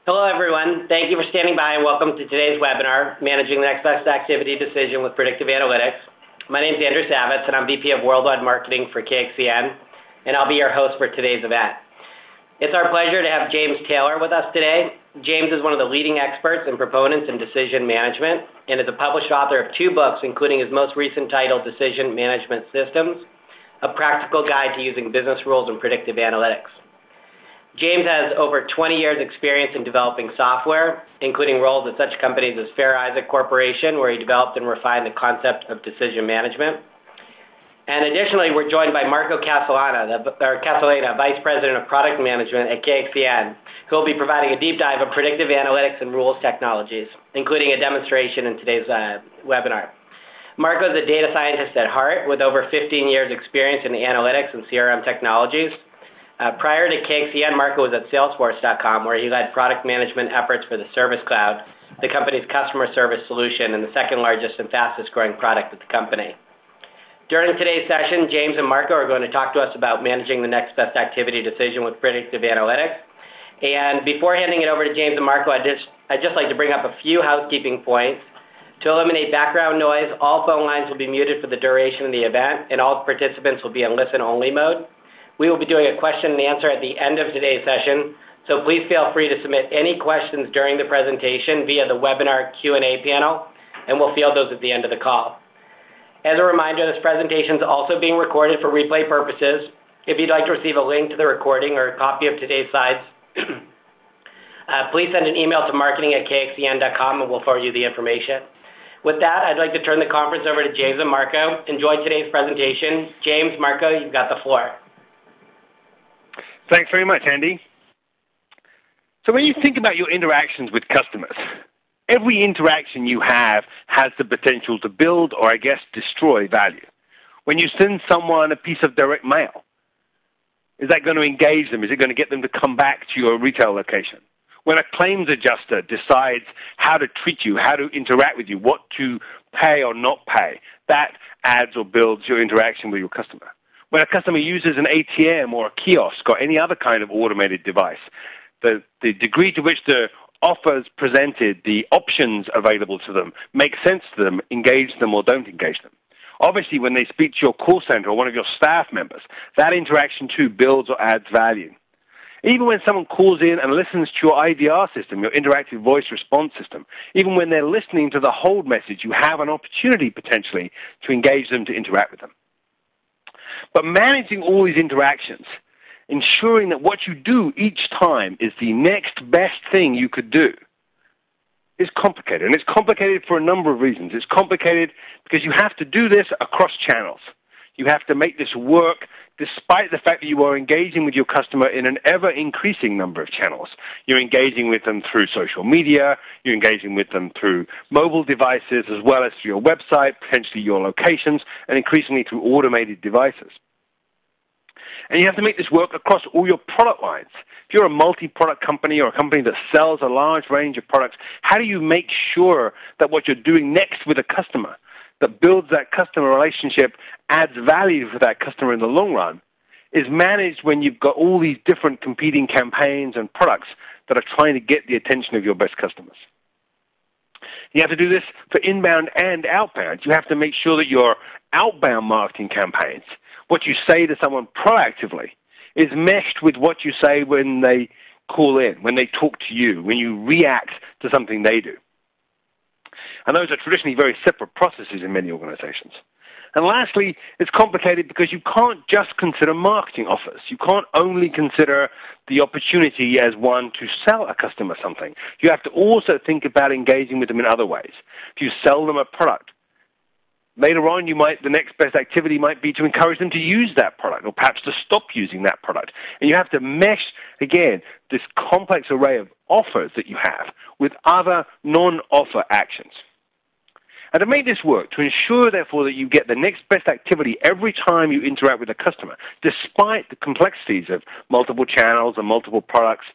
Hello, everyone. Thank you for standing by, and welcome to today's webinar, Managing the Next Best Activity Decision with Predictive Analytics. My name is Andrew Savitz, and I'm VP of Worldwide Marketing for KXCN, and I'll be your host for today's event. It's our pleasure to have James Taylor with us today. James is one of the leading experts and proponents in decision management and is a published author of 2 books, including his most recent title, Decision Management Systems, a practical guide to using business rules and predictive analytics. James has over 20 years' experience in developing software, including roles at such companies as Fair Isaac Corporation, where he developed and refined the concept of decision management. And additionally, we're joined by Marco Castellana, Vice President of Product Management at KXCN, who will be providing a deep dive of predictive analytics and rules technologies, including a demonstration in today's webinar. Marco is a data scientist at heart with over 15 years' experience in analytics and CRM technologies. Prior to KXCN, Marco was at Salesforce.com, where he led product management efforts for the Service Cloud, the company's customer service solution, and the second largest and fastest growing product at the company. During today's session, James and Marco are going to talk to us about managing the next best activity decision with predictive analytics. And before handing it over to James and Marco, I'd just like to bring up a few housekeeping points. To eliminate background noise, all phone lines will be muted for the duration of the event, and all participants will be in listen-only mode. We will be doing a question and answer at the end of today's session, so please feel free to submit any questions during the presentation via the webinar Q&A panel, and we'll field those at the end of the call. As a reminder, this presentation is also being recorded for replay purposes. If you'd like to receive a link to the recording or a copy of today's slides, please send an email to marketing@kxcn.com and we'll forward you the information. With that, I'd like to turn the conference over to James and Marco. Enjoy today's presentation. James, Marco, you've got the floor. Thanks very much, Andy. So when you think about your interactions with customers, every interaction you have has the potential to build or, destroy value. When you send someone a piece of direct mail, is that going to engage them? Is it going to get them to come back to your retail location? When a claims adjuster decides how to treat you, how to interact with you, what to pay or not pay, that adds or builds your interaction with your customer. When a customer uses an ATM or a kiosk or any other kind of automated device, the degree to which the offers presented, the options available to them, make sense to them, engage them or don't engage them. Obviously, when they speak to your call center or one of your staff members, that interaction too builds or adds value. Even when someone calls in and listens to your IVR system, your interactive voice response system, even when they're listening to the hold message, you have an opportunity potentially to engage them, to interact with them. But managing all these interactions, ensuring that what you do each time is the next best thing you could do, is complicated. And it's complicated for a number of reasons. It's complicated because you have to do this across channels. You have to make this work despite the fact that you are engaging with your customer in an ever-increasing number of channels. You're engaging with them through social media, you're engaging with them through mobile devices, as well as through your website, potentially your locations, and increasingly through automated devices. And you have to make this work across all your product lines. If you're a multi-product company or a company that sells a large range of products, how do you make sure that what you're doing next with a customer that builds that customer relationship, adds value for that customer in the long run, is managed when you've got all these different competing campaigns and products that are trying to get the attention of your best customers. You have to do this for inbound and outbound. You have to make sure that your outbound marketing campaigns, what you say to someone proactively, is meshed with what you say when they call in, when they talk to you, when you react to something they do. And those are traditionally very separate processes in many organizations. And lastly, it's complicated because you can't just consider marketing offers. You can't only consider the opportunity as one to sell a customer something. You have to also think about engaging with them in other ways. If you sell them a product, later on the next best activity might be to encourage them to use that product or perhaps to stop using that product. And you have to mesh, again, this complex array of offers that you have with other non-offer actions. And to make this work, to ensure, therefore, that you get the next best activity every time you interact with a customer, despite the complexities of multiple channels and multiple products,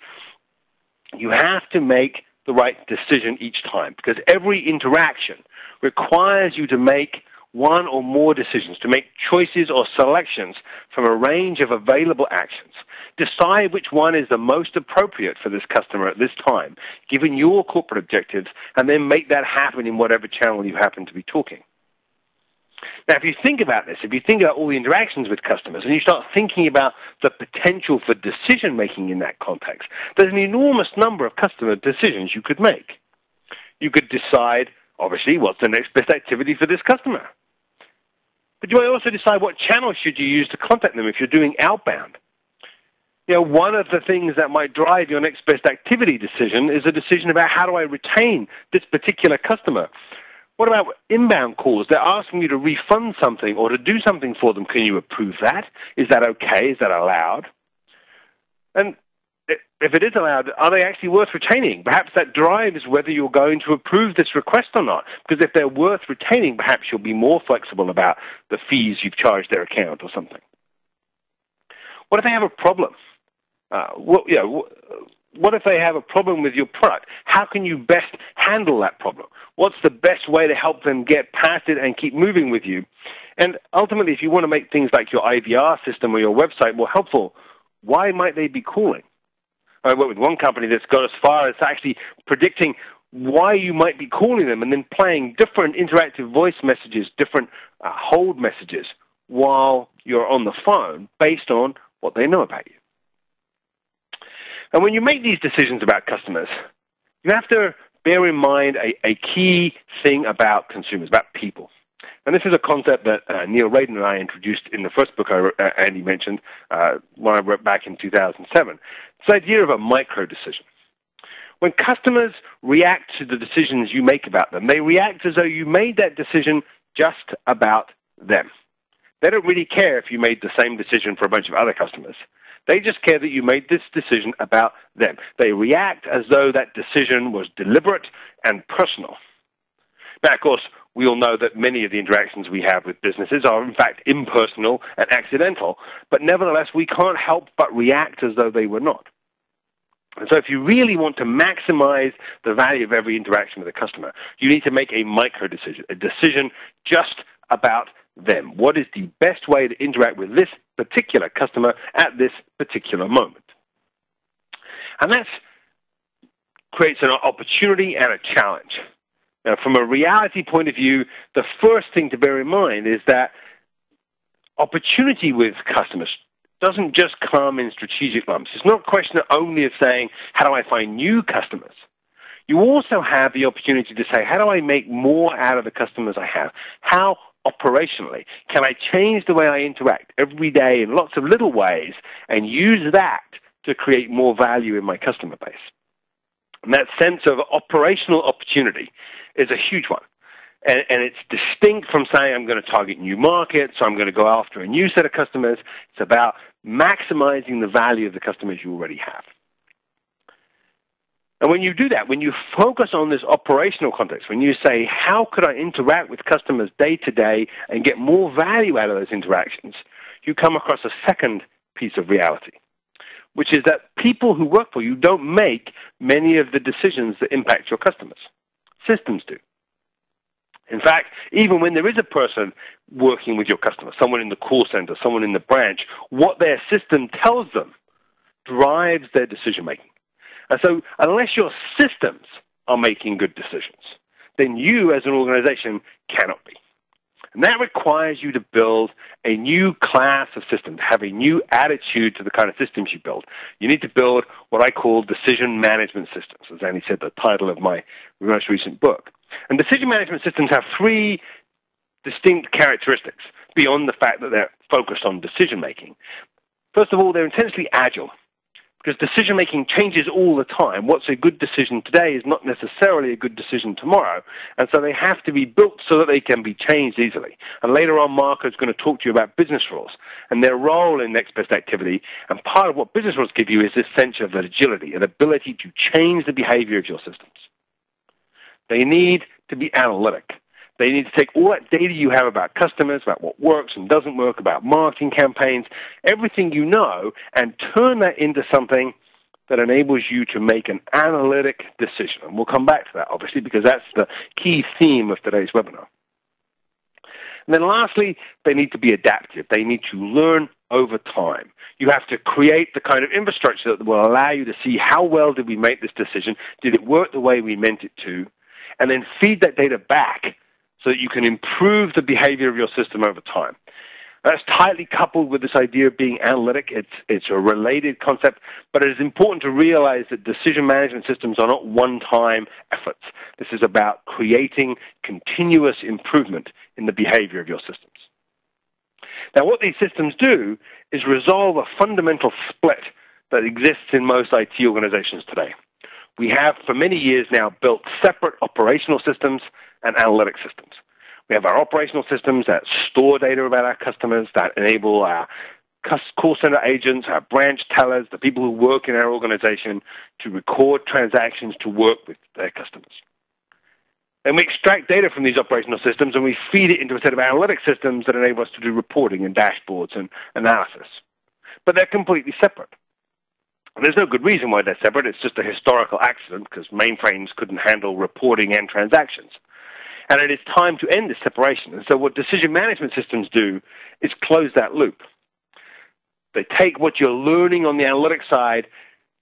you have to make the right decision each time, because every interaction requires you to make one or more decisions, to make choices or selections from a range of available actions. Decide which one is the most appropriate for this customer at this time, given your corporate objectives, and then make that happen in whatever channel you happen to be talking. Now, if you think about this, if you think about all the interactions with customers, and you start thinking about the potential for decision-making in that context, there's an enormous number of customer decisions you could make. You could decide, obviously, what's the next best activity for this customer. But you might also decide what channel should you use to contact them if you're doing outbound. You know, one of the things that might drive your next best activity decision is a decision about how do I retain this particular customer. What about inbound calls? They're asking you to refund something or to do something for them. Can you approve that? Is that okay? Is that allowed? And if it is allowed, are they actually worth retaining? Perhaps that drives whether you're going to approve this request or not. Because if they're worth retaining, perhaps you'll be more flexible about the fees you've charged their account or something. What if they have a problem? What if they have a problem with your product? How can you best handle that problem? What's the best way to help them get past it and keep moving with you? And ultimately, if you want to make things like your IVR system or your website more helpful, why might they be calling? I work with one company that's got as far as actually predicting why you might be calling them and then playing different interactive voice messages, different hold messages while you're on the phone based on what they know about you. And when you make these decisions about customers, you have to bear in mind a key thing about consumers, about people. And this is a concept that Neil Radin and I introduced in the first book Andy mentioned, when I wrote back in 2007. It's the idea of a micro-decision. When customers react to the decisions you make about them, they react as though you made that decision just about them. They don't really care if you made the same decision for a bunch of other customers. They just care that you made this decision about them. They react as though that decision was deliberate and personal. Now, of course, we all know that many of the interactions we have with businesses are, in fact, impersonal and accidental, but nevertheless, we can't help but react as though they were not. And so if you really want to maximize the value of every interaction with a customer, you need to make a micro-decision, a decision just about them. What is the best way to interact with this particular customer at this particular moment? And that creates an opportunity and a challenge. Now, from a reality point of view, the first thing to bear in mind is that opportunity with customers doesn't just come in strategic lumps. It's not a question only of saying, how do I find new customers? You also have the opportunity to say, how do I make more out of the customers I have? How operationally can I change the way I interact every day in lots of little ways and use that to create more value in my customer base? And that sense of operational opportunity is a huge one. And it's distinct from saying I'm going to target new markets, so I'm going to go after a new set of customers. It's about maximizing the value of the customers you already have. And when you do that, when you focus on this operational context, when you say, how could I interact with customers day to day and get more value out of those interactions, you come across a second piece of reality, which is that people who work for you don't make many of the decisions that impact your customers. Systems do. In fact, even when there is a person working with your customer, someone in the call center, someone in the branch, what their system tells them drives their decision-making. And so unless your systems are making good decisions, then you as an organization cannot be. And that requires you to build a new class of systems, have a new attitude to the kind of systems you build. You need to build what I call decision management systems, as Andy said, the title of my most recent book. And decision management systems have three distinct characteristics beyond the fact that they're focused on decision making. First of all, they're intensely agile, because decision-making changes all the time. What's a good decision today is not necessarily a good decision tomorrow, and so they have to be built so that they can be changed easily. And later on, Mark is going to talk to you about business rules and their role in next best activity, and part of what business rules give you is this sense of agility, an ability to change the behavior of your systems. They need to be analytic. They need to take all that data you have about customers, about what works and doesn't work, about marketing campaigns, everything you know, and turn that into something that enables you to make an analytic decision. And we'll come back to that, obviously, because that's the key theme of today's webinar. And then lastly, they need to be adaptive. They need to learn over time. You have to create the kind of infrastructure that will allow you to see how well did we make this decision, did it work the way we meant it to, and then feed that data back so that you can improve the behavior of your system over time. That's tightly coupled with this idea of being analytic. It's a related concept, but it is important to realize that decision management systems are not one-time efforts. This is about creating continuous improvement in the behavior of your systems. Now, what these systems do is resolve a fundamental split that exists in most IT organizations today. We have, for many years now, built separate operational systems and analytic systems. We have our operational systems that store data about our customers, that enable our call center agents, our branch tellers, the people who work in our organization to record transactions to work with their customers. And we extract data from these operational systems and we feed it into a set of analytic systems that enable us to do reporting and dashboards and analysis. But they're completely separate. And there's no good reason why they're separate. It's just a historical accident because mainframes couldn't handle reporting and transactions. And it is time to end this separation. And so what decision management systems do is close that loop. They take what you're learning on the analytic side,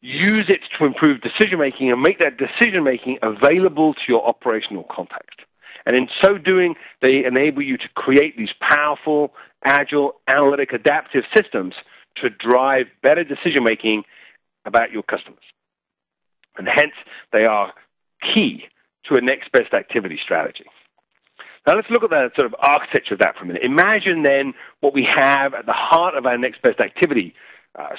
use it to improve decision-making, and make that decision-making available to your operational context. And in so doing, they enable you to create these powerful, agile, analytic, adaptive systems to drive better decision-making about your customers. And hence, they are key to a next best activity strategy. Now let's look at the sort of architecture of that for a minute. Imagine then what we have at the heart of our next best activity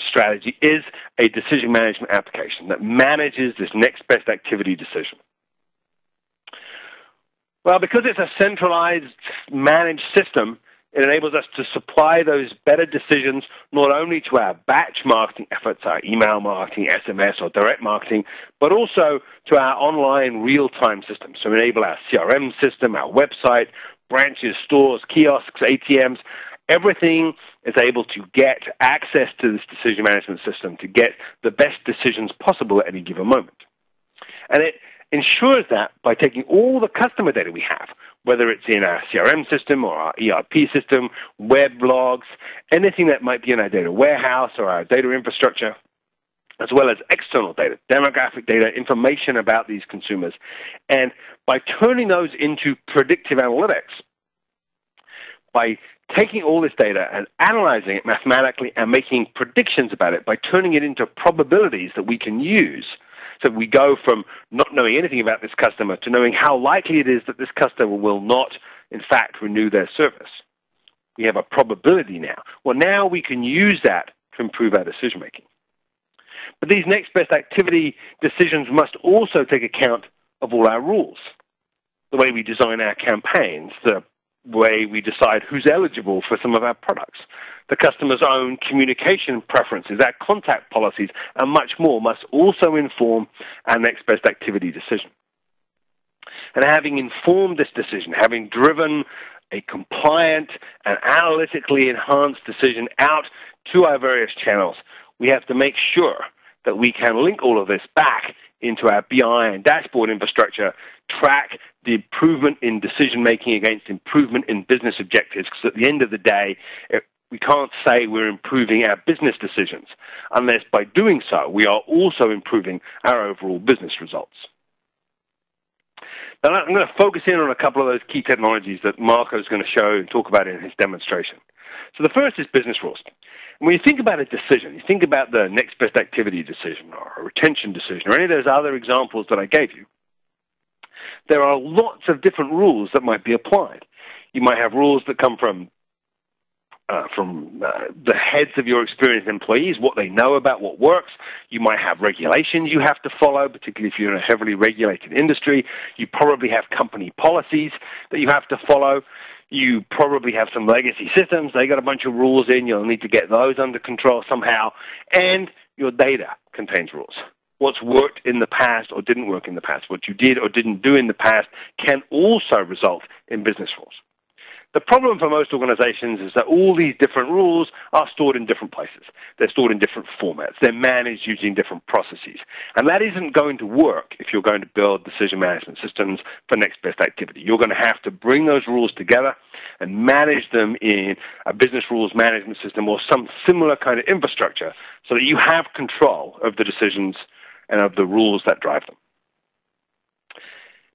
strategy is a decision management application that manages this next best activity decision. Well, because it's a centralized, managed system, it enables us to supply those better decisions not only to our batch marketing efforts, our email marketing, SMS, or direct marketing, but also to our online real-time systems. So enable our CRM system, our website, branches, stores, kiosks, ATMs. Everything is able to get access to this decision management system to get the best decisions possible at any given moment. And it ensures that by taking all the customer data we have, whether it's in our CRM system or our ERP system, web logs, anything that might be in our data warehouse or our data infrastructure, as well as external data, demographic data, information about these consumers. And by turning those into predictive analytics, by taking all this data and analyzing it mathematically and making predictions about it, by turning it into probabilities that we can use. So we go from not knowing anything about this customer to knowing how likely it is that this customer will not, in fact, renew their service. We have a probability now. Well, now we can use that to improve our decision-making. But these next best activity decisions must also take account of all our rules, the way we design our campaigns, the way we decide who's eligible for some of our products. The customer's own communication preferences, our contact policies, and much more must also inform our next best activity decision. And having informed this decision, having driven a compliant and analytically enhanced decision out to our various channels, we have to make sure that we can link all of this back into our BI and dashboard infrastructure, track the improvement in decision-making against improvement in business objectives, because at the end of the day, we can't say we're improving our business decisions unless by doing so we are also improving our overall business results. Now I'm going to focus in on a couple of those key technologies that Marco is going to show and talk about in his demonstration. So the first is business rules. And when you think about a decision, you think about the next best activity decision or a retention decision or any of those other examples that I gave you, there are lots of different rules that might be applied. You might have rules that come from the heads of your experienced employees, what they know about what works. You might have regulations you have to follow, particularly if you're in a heavily regulated industry. You probably have company policies that you have to follow. You probably have some legacy systems. They got a bunch of rules in. You'll need to get those under control somehow. And your data contains rules. What's worked in the past or didn't work in the past, what you did or didn't do in the past can also result in business rules. The problem for most organizations is that all these different rules are stored in different places. They're stored in different formats. They're managed using different processes. And that isn't going to work if you're going to build decision management systems for next best activity. You're going to have to bring those rules together and manage them in a business rules management system or some similar kind of infrastructure so that you have control of the decisions and of the rules that drive them.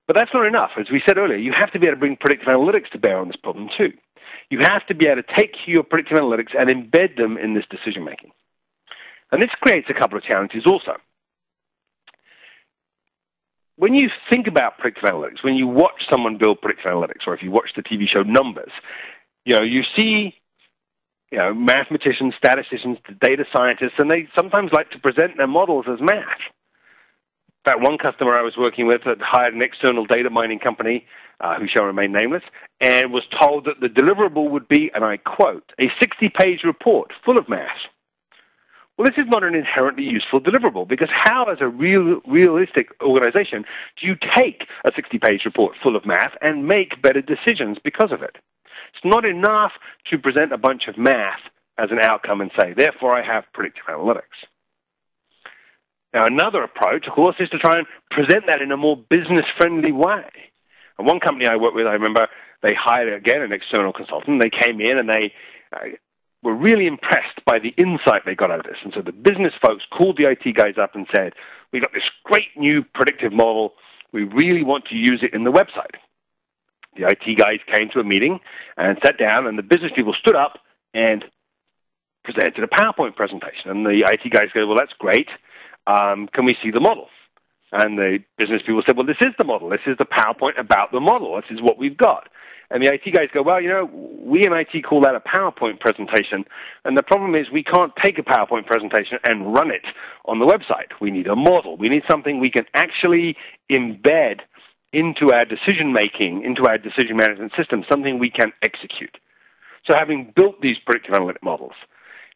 But that's not enough. As we said earlier, you have to be able to bring predictive analytics to bear on this problem too. You have to be able to take your predictive analytics and embed them in this decision-making. And this creates a couple of challenges also. When you think about predictive analytics, when you watch someone build predictive analytics, or if you watch the TV show Numbers, you see mathematicians, statisticians, data scientists, and they sometimes like to present their models as math. That one customer I was working with had hired an external data mining company, who shall remain nameless, and was told that the deliverable would be, and I quote, a 60-page report full of math. Well, this is not an inherently useful deliverable, because how, as a realistic organization, do you take a 60-page report full of math and make better decisions because of it? It's not enough to present a bunch of math as an outcome and say, therefore I have predictive analytics. Now, another approach, of course, is to try and present that in a more business-friendly way. And one company I worked with, I remember, they hired, again, an external consultant. They came in and they were really impressed by the insight they got out of this. And so the business folks called the IT guys up and said, we got this great new predictive model. We really want to use it in the website. The IT guys came to a meeting and sat down, and the business people stood up and presented a PowerPoint presentation. And the IT guys go, well, that's great. Can we see the model? And the business people said, well, this is the model. This is the PowerPoint about the model. This is what we've got. And the IT guys go, well, we in IT call that a PowerPoint presentation. And the problem is we can't take a PowerPoint presentation and run it on the website. We need a model. We need something we can actually embed into our decision-making, into our decision management system, something we can execute. So having built these predictive analytic models,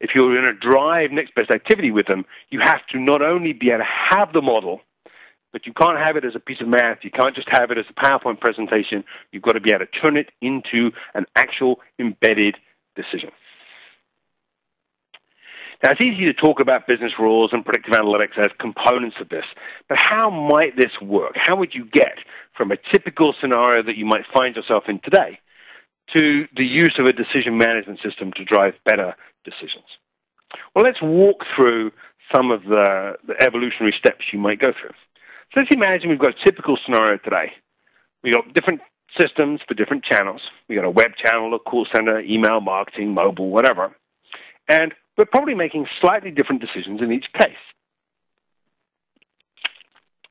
if you're going to drive next best activity with them, you have to not only be able to have the model, but you can't have it as a piece of math. You can't just have it as a PowerPoint presentation. You've got to be able to turn it into an actual embedded decision. Now, it's easy to talk about business rules and predictive analytics as components of this, but how might this work? How would you get from a typical scenario that you might find yourself in today to the use of a decision management system to drive better decisions? Well, let's walk through some of the evolutionary steps you might go through. So let's imagine we've got a typical scenario today. We've got different systems for different channels. We've got a web channel, a call center, email marketing, mobile, whatever. And we're probably making slightly different decisions in each case.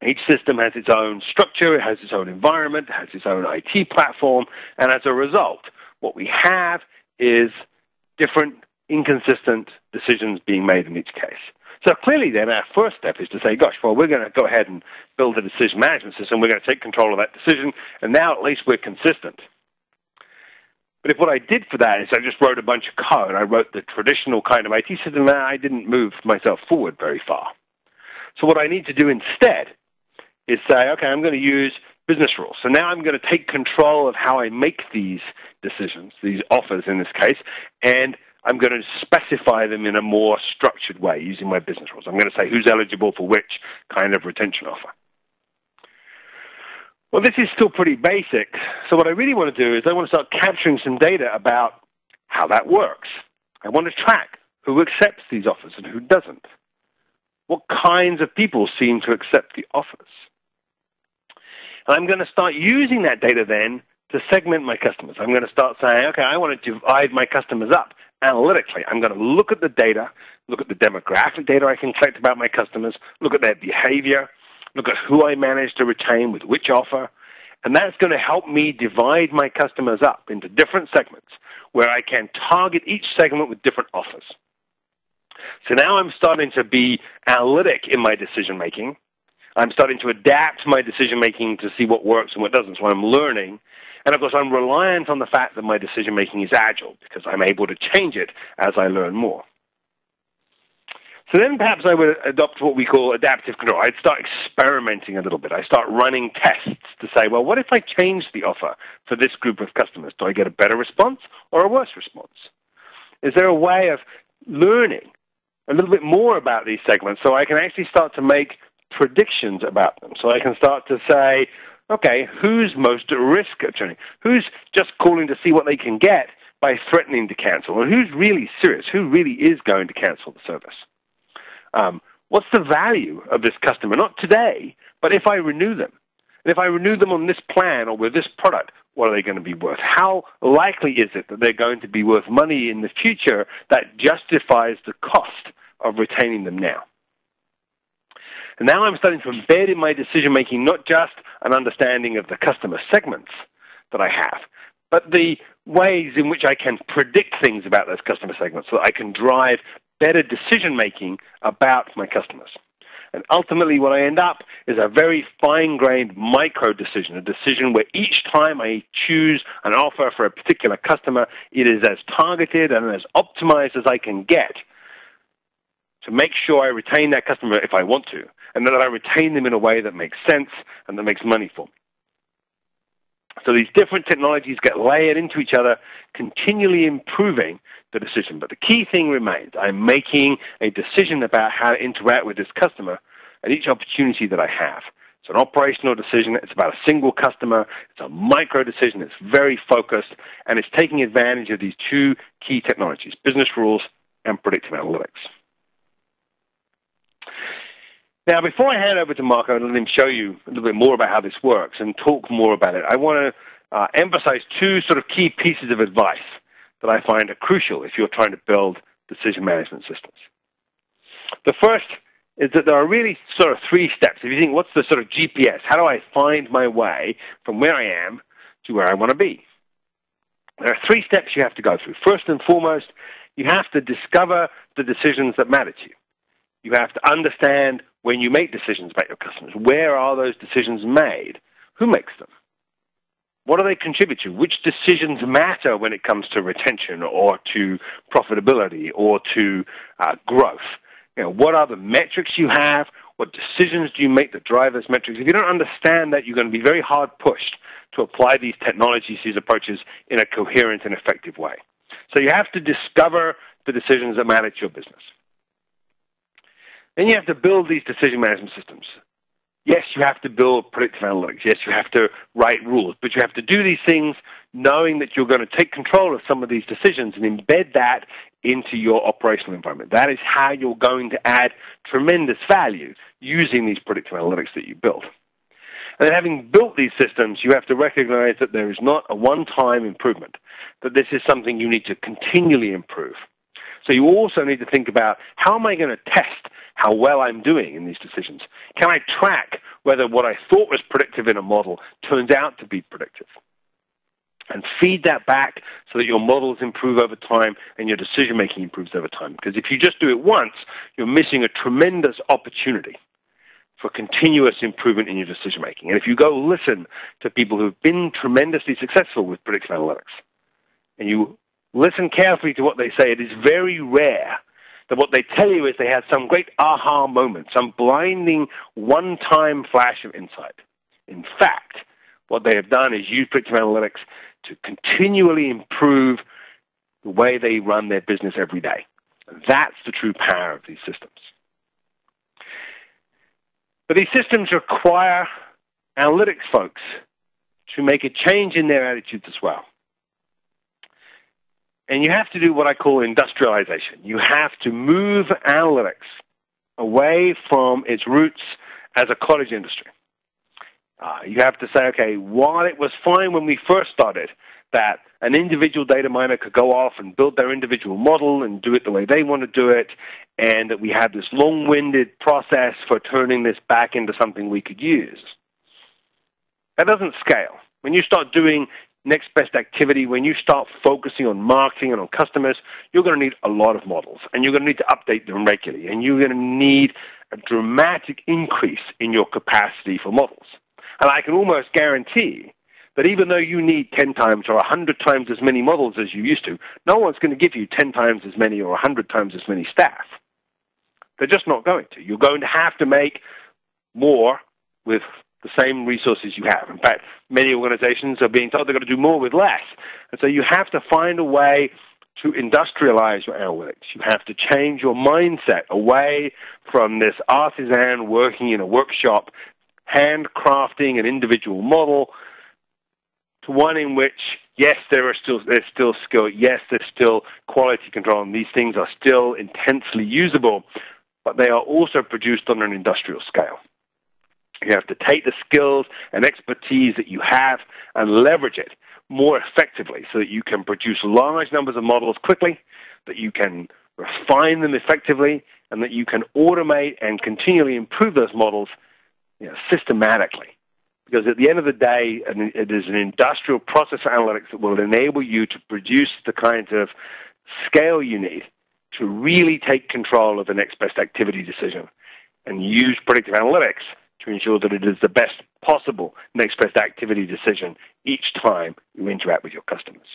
Each system has its own structure, it has its own environment, it has its own IT platform, and as a result, what we have is different, inconsistent decisions being made in each case. So clearly then our first step is to say, gosh, well, we're going to go ahead and build a decision management system. We're going to take control of that decision, and now at least we're consistent. But if what I did for that is I just wrote a bunch of code, I wrote the traditional kind of IT system, I didn't move myself forward very far. So what I need to do instead is say, okay, I'm going to use business rules. So now I'm going to take control of how I make these decisions, these offers in this case, and I'm going to specify them in a more structured way using my business rules. I'm going to say who's eligible for which kind of retention offer. Well, this is still pretty basic. So what I really want to do is I want to start capturing some data about how that works. I want to track who accepts these offers and who doesn't. What kinds of people seem to accept the offers? And I'm going to start using that data then to segment my customers. I'm going to start saying, okay, I want to divide my customers up analytically. I'm going to look at the data, look at the demographic data I can collect about my customers, look at their behavior, look at who I manage to retain with which offer, and that's going to help me divide my customers up into different segments where I can target each segment with different offers. So now I'm starting to be analytic in my decision-making. I'm starting to adapt my decision-making to see what works and what doesn't, so I'm learning. And, of course, I'm reliant on the fact that my decision-making is agile because I'm able to change it as I learn more. So then perhaps I would adopt what we call adaptive control. I'd start experimenting a little bit. I start running tests to say, well, what if I change the offer for this group of customers? Do I get a better response or a worse response? Is there a way of learning a little bit more about these segments so I can actually start to make predictions about them? So I can start to say, okay, who's most at risk of churning? Who's just calling to see what they can get by threatening to cancel? And who's really serious? Who really is going to cancel the service? What's the value of this customer? Not today, but if I renew them. And if I renew them on this plan or with this product, what are they going to be worth? How likely is it that they're going to be worth money in the future that justifies the cost of retaining them now? And now I'm starting to embed in my decision-making not just an understanding of the customer segments that I have, but the ways in which I can predict things about those customer segments so that I can drive better decision-making about my customers. And ultimately what I end up is a very fine-grained micro decision, a decision where each time I choose an offer for a particular customer, it is as targeted and as optimized as I can get to make sure I retain that customer if I want to, and that I retain them in a way that makes sense and that makes money for me. So these different technologies get layered into each other, continually improving the decision. But the key thing remains, I'm making a decision about how to interact with this customer at each opportunity that I have. It's an operational decision. It's about a single customer. It's a micro decision. It's very focused, and it's taking advantage of these two key technologies, business rules and predictive analytics. Now, before I hand over to Marco and let him show you a little bit more about how this works and talk more about it, I want to emphasize two sort of key pieces of advice that I find are crucial if you're trying to build decision management systems. The first is that there are really sort of three steps. If you think, what's the sort of GPS? How do I find my way from where I am to where I want to be? There are three steps you have to go through. First and foremost, you have to discover the decisions that matter to you. You have to understand when you make decisions about your customers. Where are those decisions made? Who makes them? What do they contribute to? Which decisions matter when it comes to retention or to profitability or to growth? You know, what are the metrics you have? What decisions do you make that drive those metrics? If you don't understand that, you're going to be very hard pushed to apply these technologies, these approaches in a coherent and effective way. So you have to discover the decisions that matter to your business. Then you have to build these decision management systems. Yes, you have to build predictive analytics. Yes, you have to write rules. But you have to do these things knowing that you're going to take control of some of these decisions and embed that into your operational environment. That is how you're going to add tremendous value using these predictive analytics that you build. And then having built these systems, you have to recognize that there is not a one-time improvement, that this is something you need to continually improve. So you also need to think about, how am I going to test how well I'm doing in these decisions? Can I track whether what I thought was predictive in a model turns out to be predictive? And feed that back so that your models improve over time and your decision-making improves over time. Because if you just do it once, you're missing a tremendous opportunity for continuous improvement in your decision-making. And if you go listen to people who've been tremendously successful with predictive analytics, and you listen carefully to what they say, it is very rare that what they tell you is they had some great aha moment, some blinding one-time flash of insight. In fact, what they have done is use predictive analytics to continually improve the way they run their business every day. And that's the true power of these systems. But these systems require analytics folks to make a change in their attitudes as well. And you have to do what I call industrialization. You have to move analytics away from its roots as a cottage industry. You have to say, okay, while it was fine when we first started that an individual data miner could go off and build their individual model and do it the way they want to do it, and that we had this long-winded process for turning this back into something we could use, that doesn't scale. When you start doing next best activity, when you start focusing on marketing and on customers, you're going to need a lot of models, and you're going to need to update them regularly, and you're going to need a dramatic increase in your capacity for models. And I can almost guarantee that even though you need 10 times or 100 times as many models as you used to, no one's going to give you 10 times as many or 100 times as many staff. They're just not going to. You're going to have to make more with the same resources you have. In fact, many organizations are being told they're going to do more with less. And so you have to find a way to industrialize your analytics. You have to change your mindset away from this artisan working in a workshop, handcrafting an individual model, to one in which, yes, there's still skill, yes, there's still quality control, and these things are still intensely usable, but they are also produced on an industrial scale. You have to take the skills and expertise that you have and leverage it more effectively so that you can produce large numbers of models quickly, that you can refine them effectively, and that you can automate and continually improve those models systematically. Because at the end of the day, it is an industrial process analytics that will enable you to produce the kinds of scale you need to really take control of the next best activity decision and use predictive analytics to ensure that it is the best possible next best activity decision each time you interact with your customers.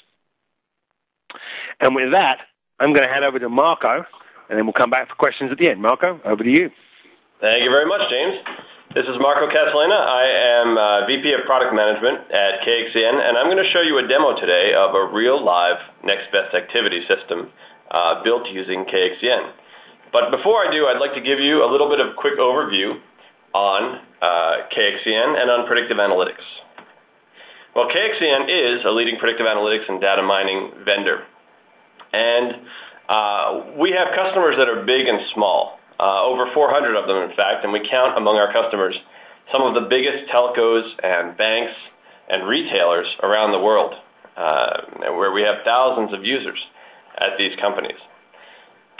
And with that, I'm going to hand over to Marco, and then we'll come back for questions at the end. Marco, over to you. Thank you very much, James. This is Marco Castellina. I am VP of Product Management at KXN, and I'm going to show you a demo today of a real live next best activity system built using KXN. But before I do, I'd like to give you a little bit of quick overview on KXN and on predictive analytics. Well, KXN is a leading predictive analytics and data mining vendor. And we have customers that are big and small, over 400 of them, in fact, and we count among our customers some of the biggest telcos and banks and retailers around the world, where we have thousands of users at these companies.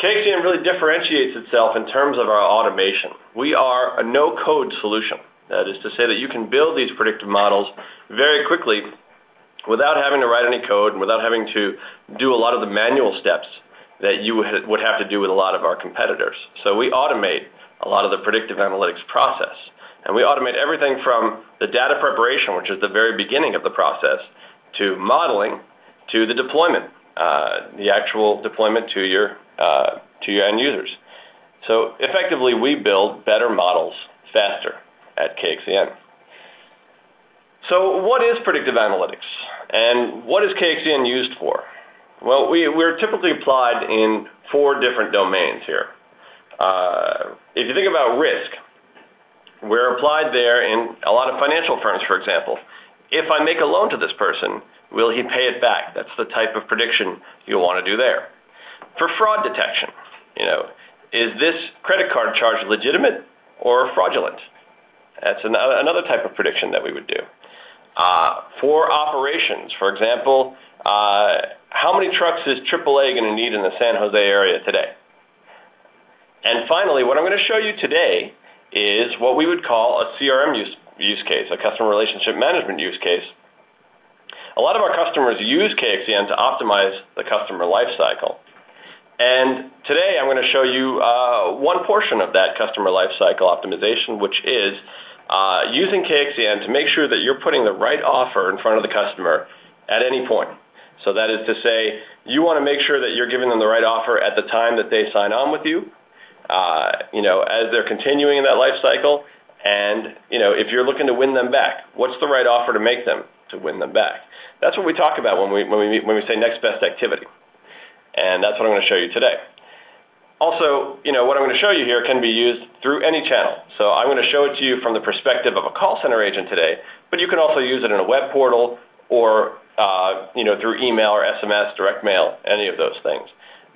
KXN really differentiates itself in terms of our automation. We are a no-code solution. That is to say that you can build these predictive models very quickly without having to write any code and without having to do a lot of the manual steps that you would have to do with a lot of our competitors. So we automate a lot of the predictive analytics process. And we automate everything from the data preparation, which is the very beginning of the process, to modeling, to the deployment, the actual deployment to your end users. So effectively, we build better models faster at KXN. So what is predictive analytics, and what is KXN used for? Well, we're typically applied in 4 different domains here. If you think about risk, we're applied there in a lot of financial firms, for example. If I make a loan to this person, will he pay it back? That's the type of prediction you'll want to do there. For fraud detection, is this credit card charge legitimate or fraudulent? That's another type of prediction that we would do. For operations, for example, how many trucks is AAA going to need in the San Jose area today? And finally, what I'm going to show you today is what we would call a CRM use case, a customer relationship management use case. A lot of our customers use KXN to optimize the customer lifecycle. And today I'm going to show you one portion of that customer lifecycle optimization, which is using KXN to make sure that you're putting the right offer in front of the customer at any point. So that is to say, you want to make sure that you're giving them the right offer at the time that they sign on with you, as they're continuing in that life cycle, and, if you're looking to win them back, what's the right offer to make them to win them back? That's what we talk about when we say next best activity. And that's what I'm going to show you today. Also, what I'm going to show you here can be used through any channel. So I'm going to show it to you from the perspective of a call center agent today, but you can also use it in a web portal or through email or SMS, direct mail, any of those things.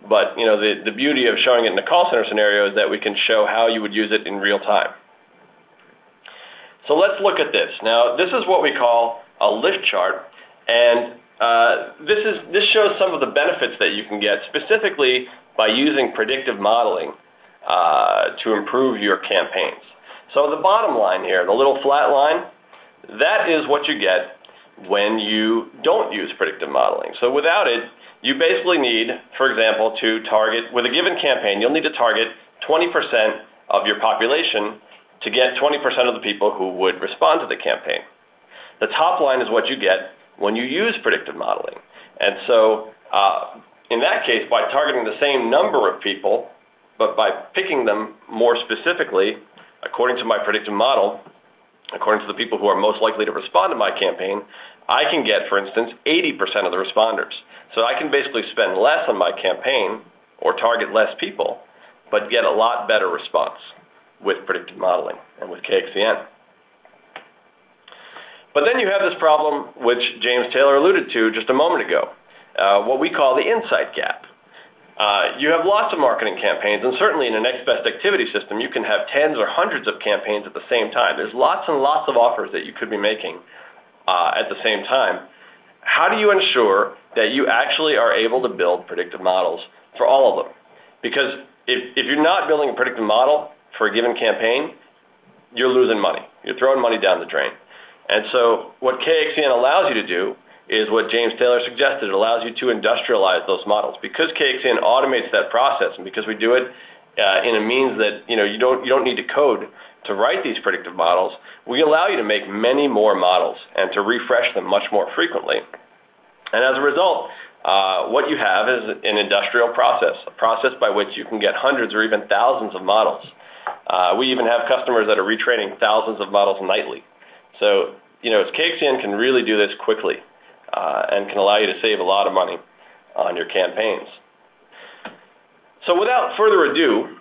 But, the beauty of showing it in a call center scenario is that we can show how you would use it in real time. So let's look at this. Now, this is what we call a lift chart, and this shows some of the benefits that you can get specifically by using predictive modeling to improve your campaigns. So the bottom line here, the little flat line, that is what you get when you don't use predictive modeling. So without it, you basically need, for example, to target, with a given campaign, you'll need to target 20% of your population to get 20% of the people who would respond to the campaign. The top line is what you get when you use predictive modeling. And so in that case, by targeting the same number of people but by picking them more specifically, according to my predictive model, according to the people who are most likely to respond to my campaign, I can get, for instance, 80% of the responders. So I can basically spend less on my campaign or target less people, but get a lot better response with predictive modeling and with KXCN. But then you have this problem, which James Taylor alluded to just a moment ago, what we call the insight gap. You have lots of marketing campaigns, and certainly in a next best activity system, you can have tens or hundreds of campaigns at the same time. There's lots and lots of offers that you could be making at the same time. How do you ensure that you actually are able to build predictive models for all of them? Because if you're not building a predictive model for a given campaign, you're losing money. You're throwing money down the drain. And so what KXCN allows you to do is what James Taylor suggested. It allows you to industrialize those models. Because KXCN automates that process, and because we do it in a means that you don't need to code to write these predictive models, we allow you to make many more models and to refresh them much more frequently. And as a result, what you have is an industrial process, a process by which you can get hundreds or even thousands of models. We even have customers that are retraining thousands of models nightly. So, KXCN can really do this quickly and can allow you to save a lot of money on your campaigns. So without further ado,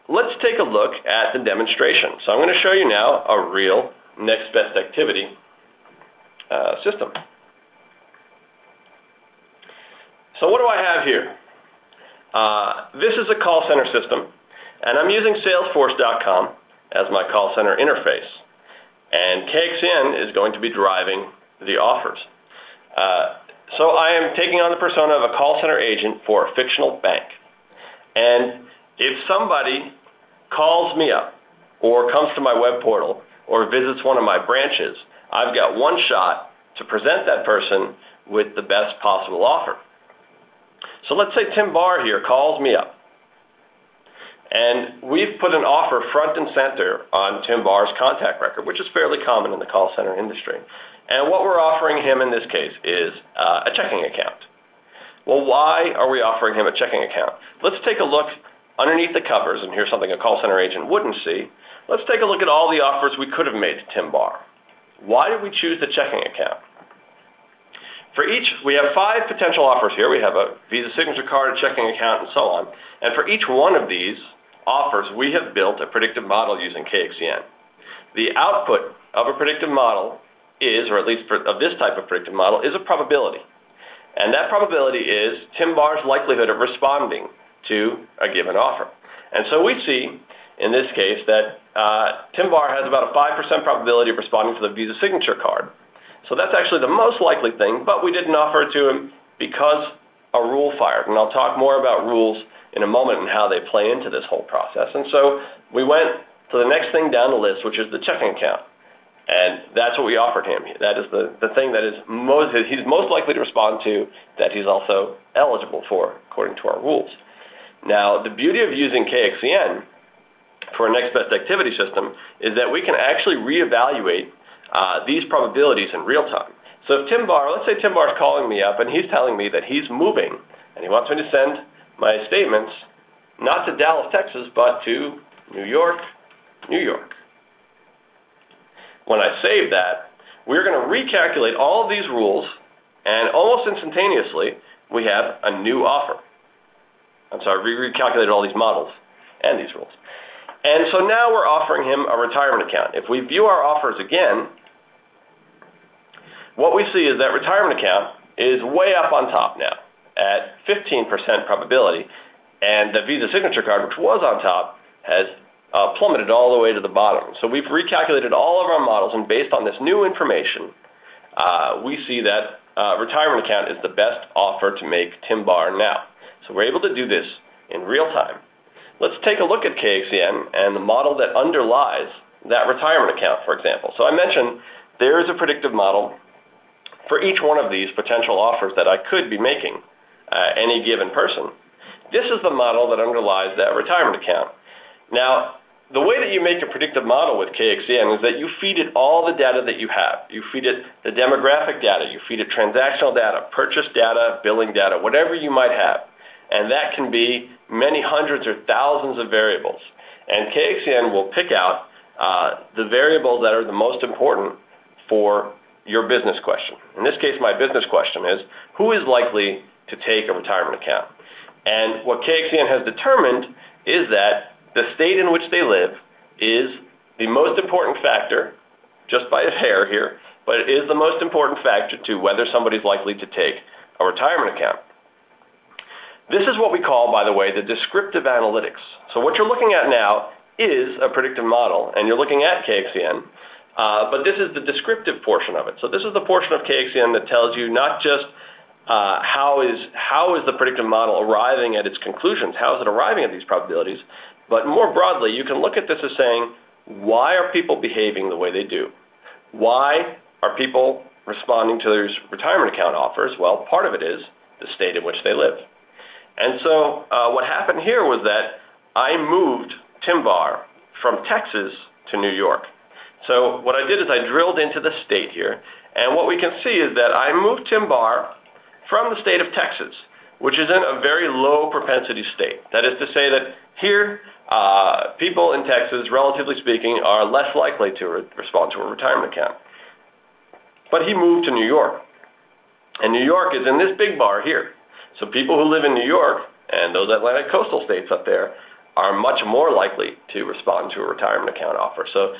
let's take a look at the demonstration. So I'm going to show you now a real next best activity system. So what do I have here? This is a call center system, and I'm using Salesforce.com as my call center interface. And KXCN is going to be driving the offers. So I am taking on the persona of a call center agent for a fictional bank. And if somebody calls me up or comes to my web portal or visits one of my branches, I've got one shot to present that person with the best possible offer. So let's say Tim Barr here calls me up. And we've put an offer front and center on Tim Barr's contact record, which is fairly common in the call center industry. And what we're offering him in this case is a checking account. Well, why are we offering him a checking account? Let's take a look underneath the covers, and here's something a call center agent wouldn't see. Let's take a look at all the offers we could have made to Tim Barr. Why did we choose the checking account? For each, we have 5 potential offers here. We have a Visa signature card, a checking account, and so on. And for each one of these offers, we have built a predictive model using KXCN. The output of a predictive model is, or at least of this type of predictive model, is a probability. And that probability is Tim Barr's likelihood of responding to a given offer. And so we see, in this case, that Tim Barr has about a 5% probability of responding to the Visa signature card. So that's actually the most likely thing, but we didn't offer it to him because a rule fired. And I'll talk more about rules in a moment and how they play into this whole process. And so we went to the next thing down the list, which is the checking account. And that's what we offered him. That is the thing that he's most likely to respond to, that he's also eligible for, according to our rules. Now, the beauty of using KXCN for a next best activity system is that we can actually reevaluate these probabilities in real time. So if Tim Barr, let's say Tim Barr is calling me up and he's telling me that he's moving and he wants me to send my statements not to Dallas, Texas, but to New York, New York. When I save that, we're going to recalculate all of these rules, and almost instantaneously, we have a new offer. I'm sorry, we recalculated all these models and these rules. And so now we're offering him a retirement account. If we view our offers again, what we see is that retirement account is way up on top now at 15% probability, and the Visa signature card, which was on top, has plummeted all the way to the bottom. So we've recalculated all of our models, and based on this new information, we see that retirement account is the best offer to make Tim Barr now. So we're able to do this in real time. Let's take a look at KXCN and the model that underlies that retirement account, for example. So I mentioned there is a predictive model for each one of these potential offers that I could be making any given person. This is the model that underlies that retirement account. Now, the way that you make a predictive model with KXCN is that you feed it all the data that you have. You feed it the demographic data, you feed it transactional data, purchase data, billing data, whatever you might have. and that can be many hundreds or thousands of variables. And KXEN will pick out the variables that are the most important for your business question. In this case, my business question is, who is likely to take a retirement account? And what KXEN has determined is that the state in which they live is the most important factor, just by a hair here, but it is the most important factor to whether somebody's likely to take a retirement account. This is what we call, by the way, the descriptive analytics. So what you're looking at now is a predictive model, and you're looking at KXEN, but this is the descriptive portion of it. So this is the portion of KXEN that tells you not just how is the predictive model arriving at its conclusions, how is it arriving at these probabilities, but more broadly, you can look at this as saying, why are people behaving the way they do? Why are people responding to these retirement account offers? Well, part of it is the state in which they live. And so what happened here was that I moved Tim Barr from Texas to New York. So what I did is I drilled into the state here, and what we can see is that I moved Tim Barr from the state of Texas, which is in a very low propensity state. That is to say that here, people in Texas, relatively speaking, are less likely to respond to a retirement account. But he moved to New York, and New York is in this big bar here. So people who live in New York and those Atlantic coastal states up there are much more likely to respond to a retirement account offer. So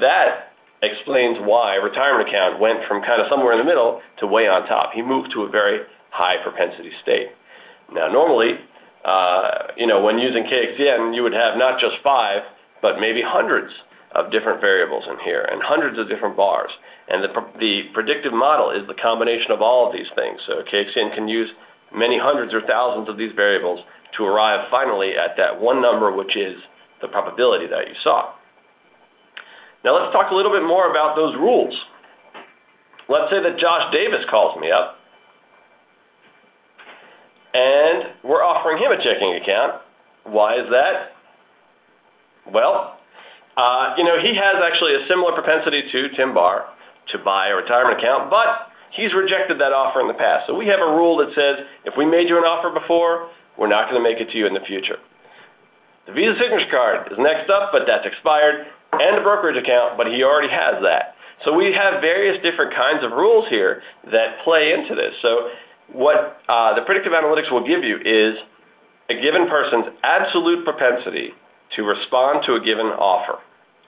that explains why a retirement account went from kind of somewhere in the middle to way on top. He moved to a very high propensity state. Now, normally, when using KXEN, you would have not just 5, but maybe hundreds of different variables in here and hundreds of different bars. And the predictive model is the combination of all of these things. So KXEN can use many hundreds or thousands of these variables to arrive finally at that one number, which is the probability that you saw. Now let's talk a little bit more about those rules. Let's say that Josh Davis calls me up, and we're offering him a checking account. Why is that? Well, he has actually a similar propensity to Tim Barr to buy a retirement account, but he's rejected that offer in the past. So we have a rule that says if we made you an offer before, we're not going to make it to you in the future. The Visa signature card is next up, but that's expired, and the brokerage account, but he already has that. So we have various different kinds of rules here that play into this. So what the predictive analytics will give you is a given person's absolute propensity to respond to a given offer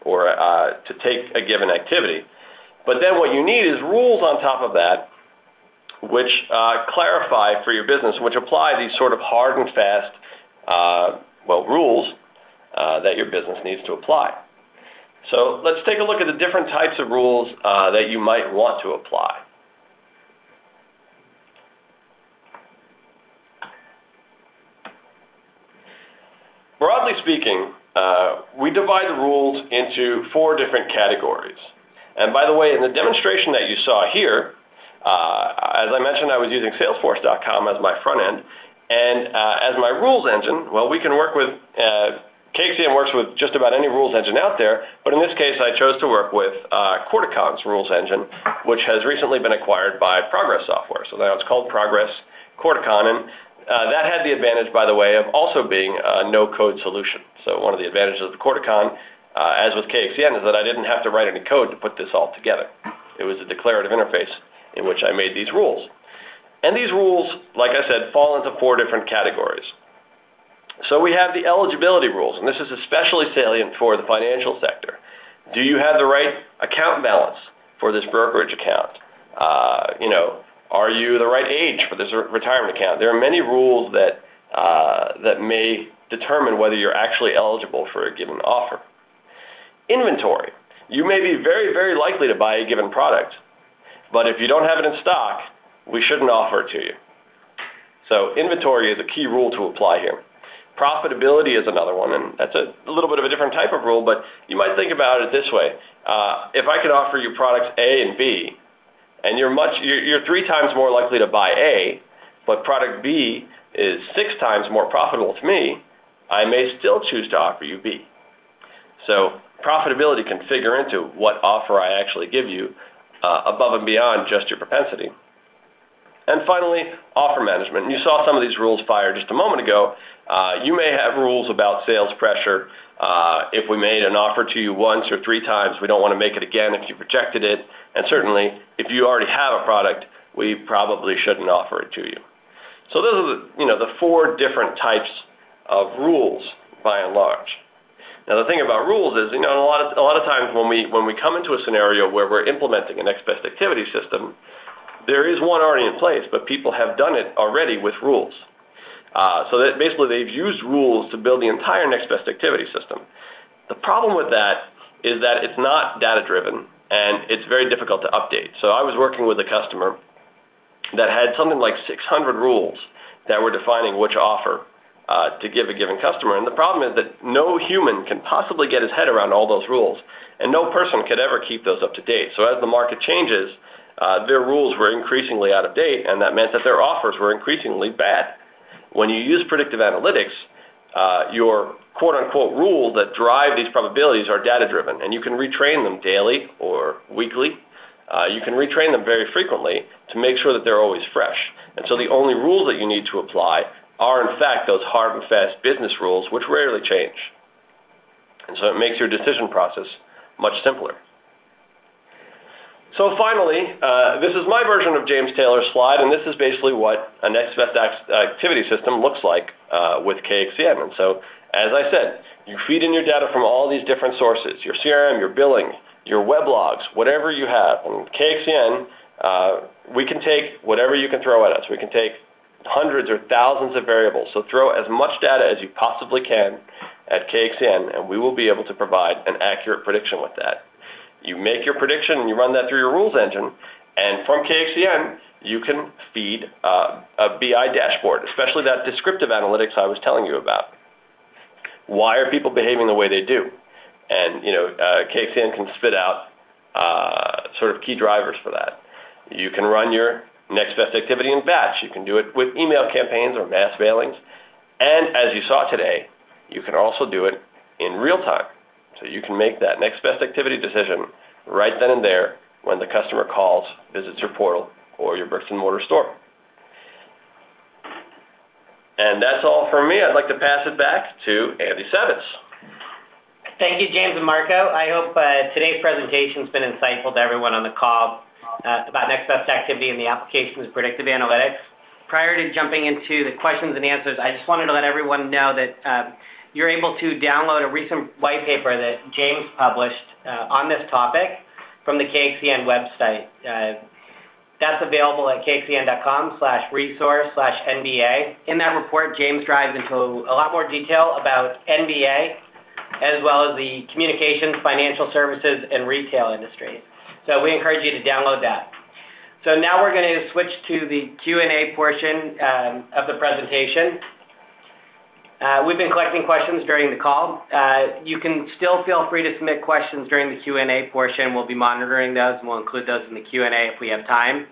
or to take a given activity. But then what you need is rules on top of that which clarify for your business, which apply these sort of hard and fast rules that your business needs to apply. So let's take a look at the different types of rules that you might want to apply. Broadly speaking, we divide the rules into 4 different categories. And by the way, in the demonstration that you saw here, as I mentioned, I was using Salesforce.com as my front end. And as my rules engine, we can work with, KXEN works with just about any rules engine out there, but in this case I chose to work with Corticon's rules engine, which has recently been acquired by Progress Software. So now it's called Progress Corticon, and that had the advantage, by the way, of also being a no-code solution. So one of the advantages of the Corticon, as with KXEN, is that I didn't have to write any code to put this all together. It was a declarative interface in which I made these rules. And these rules, like I said, fall into 4 different categories. So we have the eligibility rules, and this is especially salient for the financial sector. Do you have the right account balance for this brokerage account? Are you the right age for this retirement account? There are many rules that may determine whether you're actually eligible for a given offer. Inventory. You may be very, very likely to buy a given product, but if you don't have it in stock, we shouldn't offer it to you. So inventory is a key rule to apply here. Profitability is another one, and that's a little bit of a different type of rule, but you might think about it this way. If I could offer you products A and B, and you're 3 times more likely to buy A, but product B is 6 times more profitable to me, I may still choose to offer you B. So profitability can figure into what offer I actually give you above and beyond just your propensity. And finally, offer management. And you saw some of these rules fired just a moment ago. You may have rules about sales pressure. If we made an offer to you once or 3 times, we don't want to make it again if you've rejected it. And certainly, if you already have a product, we probably shouldn't offer it to you. So those are the 4 different types of rules, by and large. Now, the thing about rules is, a lot of times when we come into a scenario where we're implementing a next best activity system, there is one already in place, but people have done it already with rules. So that basically they've used rules to build the entire next best activity system. The problem with that is that it's not data-driven, and it's very difficult to update. So I was working with a customer that had something like 600 rules that were defining which offer to give a given customer. And the problem is that no human can possibly get his head around all those rules, and no person could ever keep those up to date. So as the market changes, their rules were increasingly out of date, and that meant that their offers were increasingly bad. When you use predictive analytics, your quote-unquote rules that drive these probabilities are data-driven, and you can retrain them daily or weekly. You can retrain them very frequently to make sure that they're always fresh. And so the only rules that you need to apply are, in fact, those hard and fast business rules, which rarely change. And so it makes your decision process much simpler. So finally, this is my version of James Taylor's slide, and this is basically what a next best activity system looks like with KXCN. And so, as I said, you feed in your data from all these different sources, your CRM, your billing, your web logs, whatever you have. And KXCN, we can take whatever you can throw at us. We can take hundreds or thousands of variables. So throw as much data as you possibly can at KXCN, and we will be able to provide an accurate prediction with that. You make your prediction and you run that through your rules engine, and from KXCN, you can feed a BI dashboard, especially that descriptive analytics I was telling you about. Why are people behaving the way they do? And, KXCN can spit out sort of key drivers for that. You can run your next best activity in batch. You can do it with email campaigns or mass mailings. And as you saw today, you can also do it in real time. So you can make that next best activity decision right then and there when the customer calls, visits your portal, or your bricks and mortar store. And that's all from me. I'd like to pass it back to Andy Savitz. Thank you, James and Marco. I hope today's presentation has been insightful to everyone on the call about next best activity and the applications of predictive analytics. Prior to jumping into the questions and answers, I just wanted to let everyone know that you're able to download a recent white paper that James published on this topic from the KXCN website. That's available at kxcn.com/resource/NBA. In that report, James dives into a lot more detail about NBA, as well as the communications, financial services, and retail industries. So we encourage you to download that. So now we're going to switch to the Q&A portion of the presentation. We've been collecting questions during the call. You can still feel free to submit questions during the Q&A portion. We'll be monitoring those, and we'll include those in the Q&A if we have time.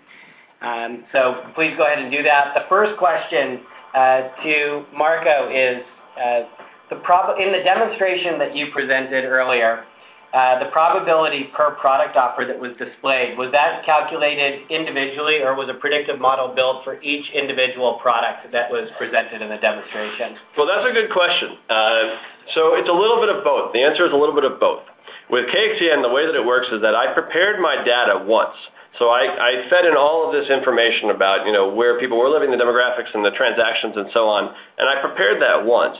So please go ahead and do that. The first question to Marco is, in the demonstration that you presented earlier, the probability per product offer that was displayed, was that calculated individually, or was a predictive model built for each individual product that was presented in the demonstration? Well, that's a good question. So it's a little bit of both. The answer is a little bit of both. With KXCN, the way that it works is that I prepared my data once. So I fed in all of this information about, where people were living, the demographics and the transactions and so on, and I prepared that once.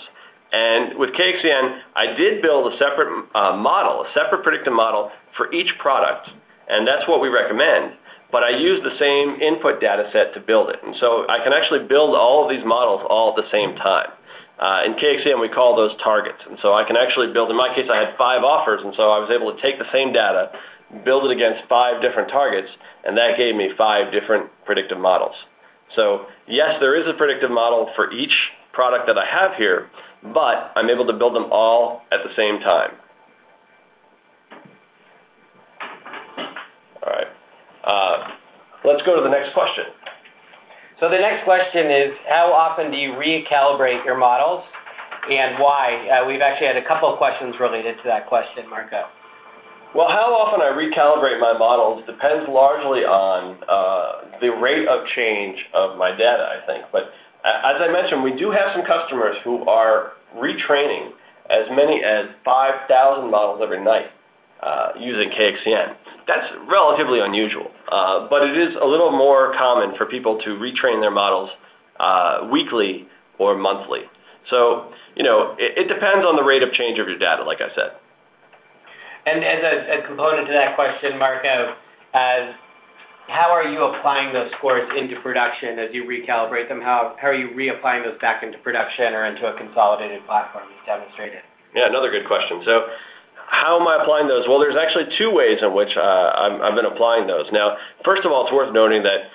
And with KXCN, I did build a separate model, a separate predictive model for each product, and that's what we recommend. But I used the same input data set to build it. And so I can actually build all of these models all at the same time. In KXCN, we call those targets. And so I can actually build, in my case, I had 5 offers, and so I was able to take the same data, build it against 5 different targets, and that gave me 5 different predictive models. So yes, there is a predictive model for each product that I have here, but I'm able to build them all at the same time. All right. Let's go to the next question. So the next question is, how often do you recalibrate your models, and why? We've actually had a couple of questions related to that question, Marco. Well, how often I recalibrate my models depends largely on the rate of change of my data, I think. But as I mentioned, we do have some customers who are retraining as many as 5,000 models every night using KXCN. That's relatively unusual, but it is a little more common for people to retrain their models weekly or monthly. So, it depends on the rate of change of your data, like I said. And as a component to that question, Marco, how are you applying those scores into production as you recalibrate them? How are you reapplying those back into production or into a consolidated platform as demonstrated? Yeah, another good question. So how am I applying those? Well, there's actually two ways in which I've been applying those. Now, first of all, it's worth noting that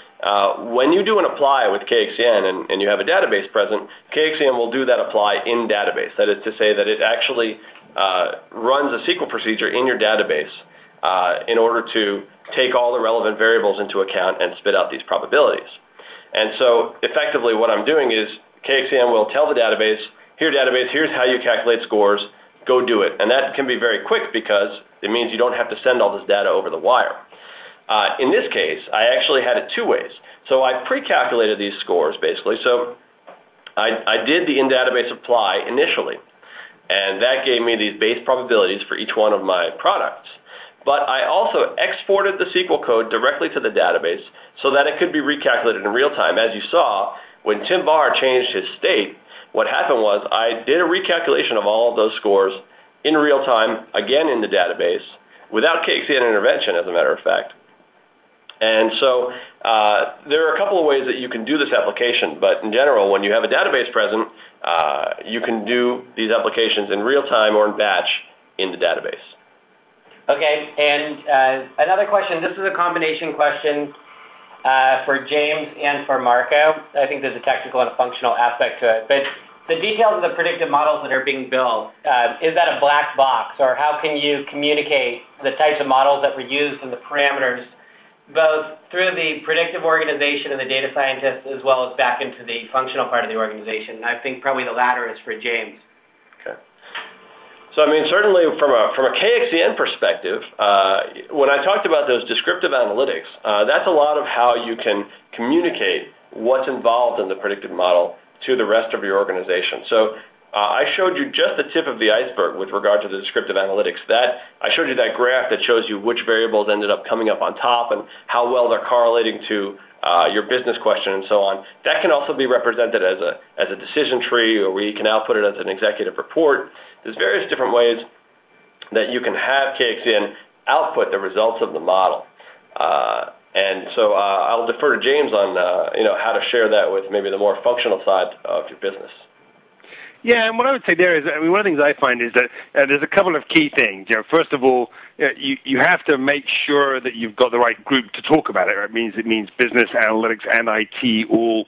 when you do an apply with KXCN and you have a database present, KXCN will do that apply in database. That is to say that it actually runs a SQL procedure in your database in order to take all the relevant variables into account and spit out these probabilities. And so effectively what I'm doing is KXCN will tell the database, here's how you calculate scores, go do it. And that can be very quick because it means you don't have to send all this data over the wire. In this case, I actually had it two ways. So I pre-calculated these scores basically. So I did the in-database apply initially, and that gave me these base probabilities for each one of my products. But I also exported the SQL code directly to the database so that it could be recalculated in real time. As you saw, when Tim Barr changed his state, what happened was I did a recalculation of all of those scores in real time, again in the database, without KXCN intervention, as a matter of fact. And so there are a couple of ways that you can do this application, but in general, when you have a database present, you can do these applications in real time or in batch in the database. Okay, and another question. This is a combination question for James and for Marco. I think there's a technical and a functional aspect to it. But the details of the predictive models that are being built, is that a black box? Or how can you communicate the types of models that were used and the parameters both through the predictive organization and the data scientists as well as back into the functional part of the organization? I think probably the latter is for James. Okay. So, certainly from a KXCN perspective, when I talked about those descriptive analytics, that's a lot of how you can communicate what's involved in the predictive model to the rest of your organization. So I showed you just the tip of the iceberg with regard to the descriptive analytics. I showed you that graph that shows you which variables ended up coming up on top and how well they're correlating to your business question and so on. That can also be represented as a decision tree, or we can output it as an executive report. There's various different ways that you can have KXCN output the results of the model. And so I'll defer to James on how to share that with maybe the more functional side of your business. Yeah, and what I would say there is, one of the things I find is that there's a couple of key things. First of all, you have to make sure that you've got the right group to talk about it. It means business, analytics, and IT all,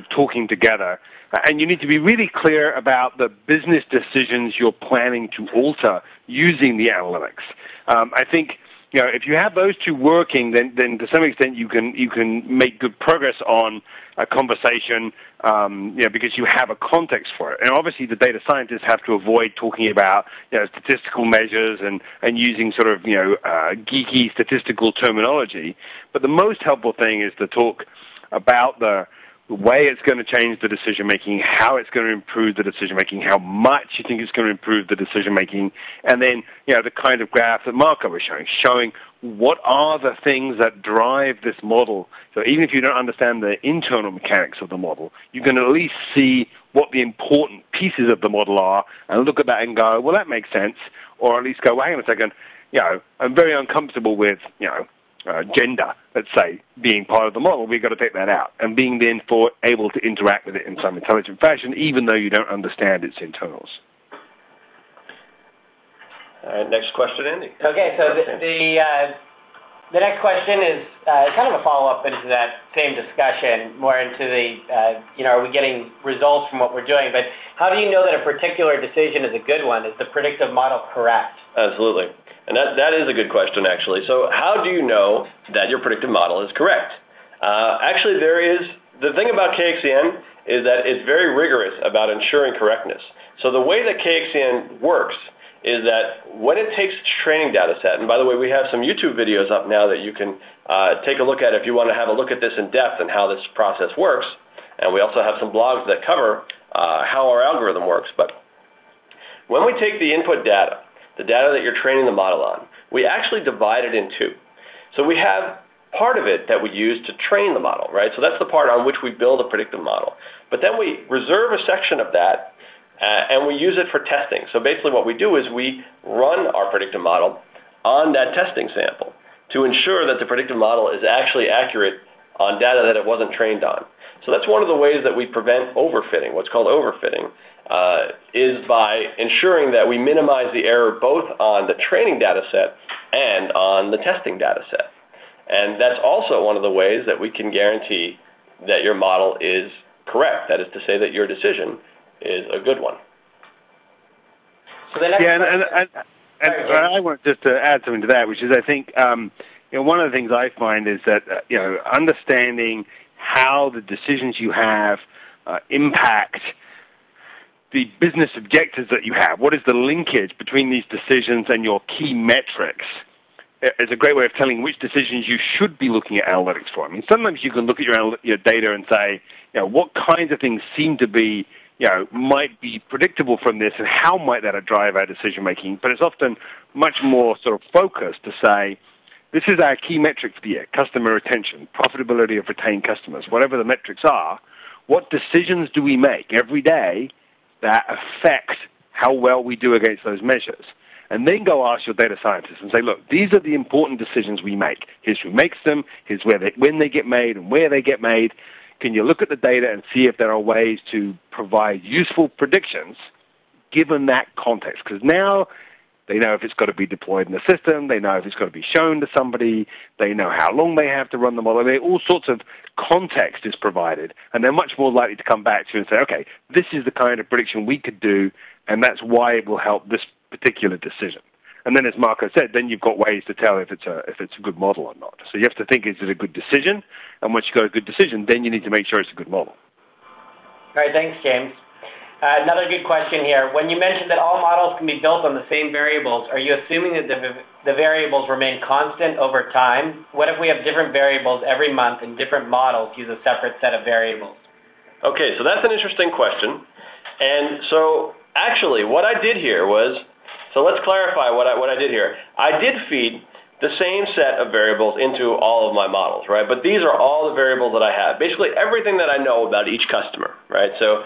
talking together. And you need to be really clear about the business decisions you're planning to alter using the analytics. I think, if you have those two working, then to some extent you can make good progress on a conversation, because you have a context for it. And obviously the data scientists have to avoid talking about, statistical measures and using sort of, geeky statistical terminology. But the most helpful thing is to talk about the way it's going to change the decision-making, how it's going to improve the decision-making, how much you think it's going to improve the decision-making, and then, the kind of graph that Marco was showing what are the things that drive this model. So even if you don't understand the internal mechanics of the model, you can at least see what the important pieces of the model are and look at that and go, well, that makes sense, or at least go, well, hang on a second, I'm very uncomfortable with, gender, let's say, being part of the model. We've got to take that out. And being then able to interact with it in some intelligent fashion, even though you don't understand its internals. All right, next question, Andy. Okay, so the next question is kind of a follow-up into that same discussion, more into the, are we getting results from what we're doing? But how do you know that a particular decision is a good one? Is the predictive model correct? Absolutely. And that is a good question, actually. So how do you know that your predictive model is correct? Actually, the thing about KXCN is that it's very rigorous about ensuring correctness. So the way that KXCN works is that when it takes its training data set, and by the way, we have some YouTube videos up now that you can take a look at if you want to have a look at this in depth and how this process works, and we also have some blogs that cover how our algorithm works. But when we take the input data, the data that you're training the model on, we actually divide it in two. So we have part of it that we use to train the model, right? So that's the part on which we build a predictive model. But then we reserve a section of that and we use it for testing. So basically what we do is we run our predictive model on that testing sample to ensure that the predictive model is actually accurate on data that it wasn't trained on. So that's one of the ways that we prevent overfitting. What's called overfitting is by ensuring that we minimize the error both on the training data set and on the testing data set. And that's also one of the ways that we can guarantee that your model is correct. That is to say that your decision is a good one. So the next and I want just to add something to that, which is I think one of the things I find is that understanding how the decisions you have impact the business objectives that you have. What is the linkage between these decisions and your key metrics? Is a great way of telling which decisions you should be looking at analytics for. I mean, sometimes you can look at your data and say, what kinds of things seem to be, might be predictable from this, and how might that drive our decision making? But it's often much more sort of focused to say, this is our key metric for the year: customer retention, profitability of retained customers, whatever the metrics are. What decisions do we make every day that affect how well we do against those measures? And then go ask your data scientists and say, look, these are the important decisions we make. Here's who makes them. Here's when they get made and where they get made. Can you look at the data and see if there are ways to provide useful predictions given that context? Because now they know if it's got to be deployed in the system. They know if it's got to be shown to somebody. They know how long they have to run the model. All sorts of context is provided, and they're much more likely to come back to you and say, okay, this is the kind of prediction we could do, and that's why it will help this particular decision. And then, as Marco said, then you've got ways to tell if it's a good model or not. So you have to think, is it a good decision? And once you've got a good decision, then you need to make sure it's a good model. All right, thanks, James. Another good question here. When you mentioned that all models can be built on the same variables, are you assuming that the variables remain constant over time? What if we have different variables every month and different models use a separate set of variables? Okay, so that's an interesting question. And so actually what I did here was, so let's clarify what I did here. I did feed the same set of variables into all of my models, right? But these are all the variables that I have. Basically everything that I know about each customer, right? So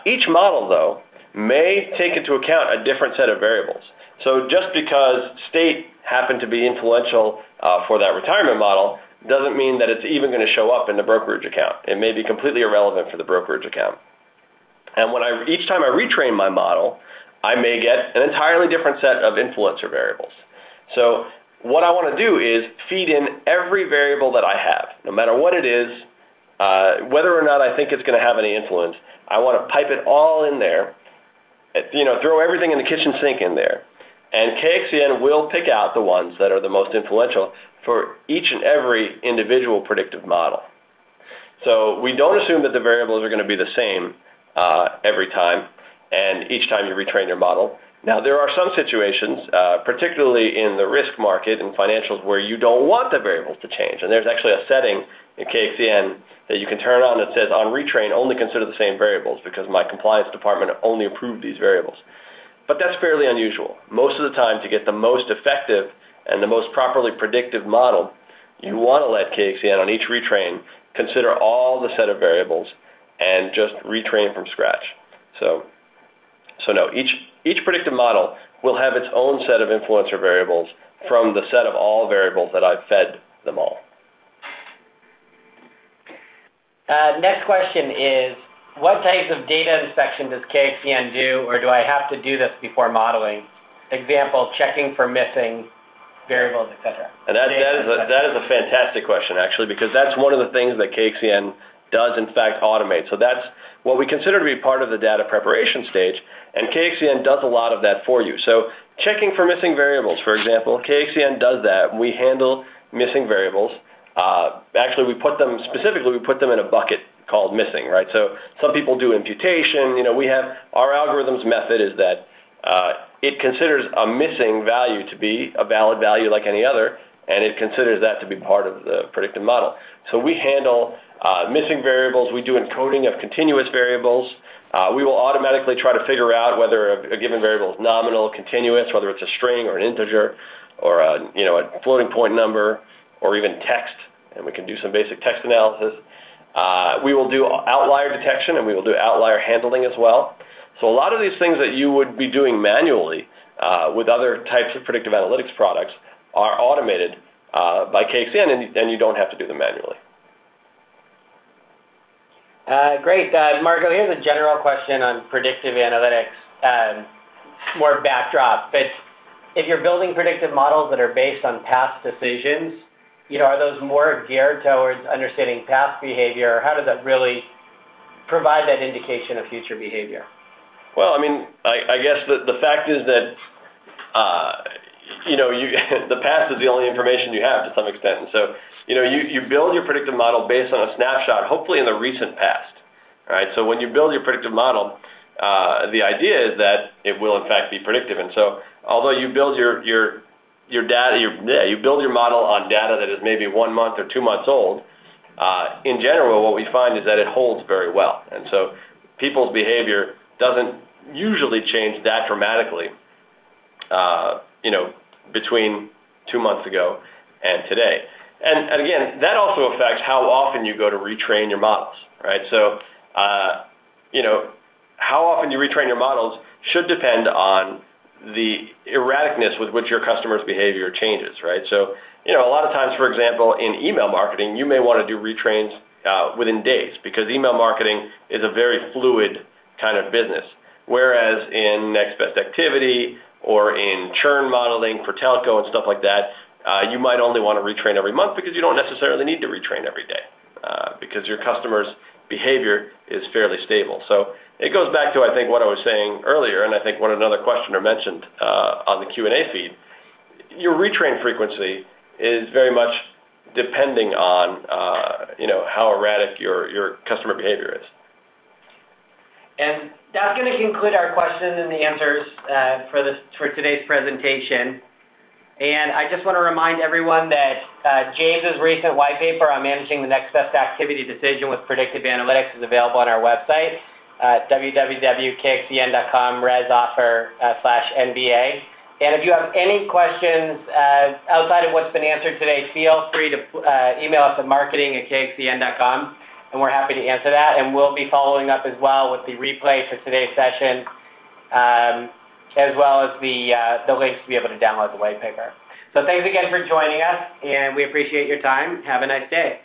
each model, though, may take into account a different set of variables. So just because state happened to be influential for that retirement model doesn't mean that it's even going to show up in the brokerage account. It may be completely irrelevant for the brokerage account. And each time I retrain my model, I may get an entirely different set of influencer variables. So what I want to do is feed in every variable that I have, no matter what it is, whether or not I think it's going to have any influence. I want to pipe it all in there, throw everything in the kitchen sink in there, and KXCN will pick out the ones that are the most influential for each and every individual predictive model. So we don't assume that the variables are going to be the same every time, and each time you retrain your model. Now, there are some situations, particularly in the risk market and financials, where you don't want the variables to change. And there's actually a setting in KXCN that you can turn on that says, on retrain, only consider the same variables, because my compliance department only approved these variables. But that's fairly unusual. Most of the time, to get the most effective and the most properly predictive model, you want to let KXCN on each retrain consider all the set of variables and just retrain from scratch. So no, each predictive model will have its own set of influencer variables from the set of all variables that I've fed them all. Next question is, what types of data inspection does KXCN do, or do I have to do this before modeling? Example, checking for missing variables, etc. And that is a fantastic question, actually, because that's one of the things that KXCN does, in fact, automate. So that's what we consider to be part of the data preparation stage, and KXCN does a lot of that for you. So checking for missing variables, for example, KXCN does that. We handle missing variables. Actually, we put them in a bucket called missing, right? So some people do imputation. We have our algorithm's method is that it considers a missing value to be a valid value like any other, and it considers that to be part of the predictive model. So we handle missing variables. We do encoding of continuous variables. We will automatically try to figure out whether a given variable is nominal, continuous, whether it's a string or an integer, or a floating point number, or even text, and we can do some basic text analysis. We will do outlier detection, and we will do outlier handling as well. So a lot of these things that you would be doing manually with other types of predictive analytics products are automated by KXN, and you don't have to do them manually. Great. Marco, here's a general question on predictive analytics, more backdrop. But if you're building predictive models that are based on past decisions, are those more geared towards understanding past behavior, or how does that really provide that indication of future behavior? Well, I guess the fact is that, the past is the only information you have to some extent. And so, you build your predictive model based on a snapshot, hopefully in the recent past. All right. So when you build your predictive model, the idea is that it will in fact be predictive. And so, although you build your data, you build your model on data that is maybe 1 month or 2 months old, in general, what we find is that it holds very well. And so, people's behavior doesn't usually change that dramatically, between 2 months ago and today. And again, that also affects how often you go to retrain your models, right? So, how often you retrain your models should depend on the erraticness with which your customer's behavior changes, right? So, a lot of times, for example, in email marketing, you may want to do retrains within days because email marketing is a very fluid kind of business. Whereas in next best activity or in churn modeling for telco and stuff like that, you might only want to retrain every month because you don't necessarily need to retrain every day because your customer's behavior is fairly stable. So it goes back to, I think, what I was saying earlier, and I think what another questioner mentioned on the Q&A feed. Your retrain frequency is very much depending on, how erratic your customer behavior is. And that's going to conclude our questions and the answers for today's presentation. And I just want to remind everyone that James's recent white paper on managing the next best activity decision with predictive analytics is available on our website, www.kxen.com, resoffer/NBA. And if you have any questions outside of what's been answered today, feel free to email us at marketing@kxen.com, and we're happy to answer that. And we'll be following up as well with the replay for today's session, as well as the links to be able to download the white paper. So thanks again for joining us, and we appreciate your time. Have a nice day.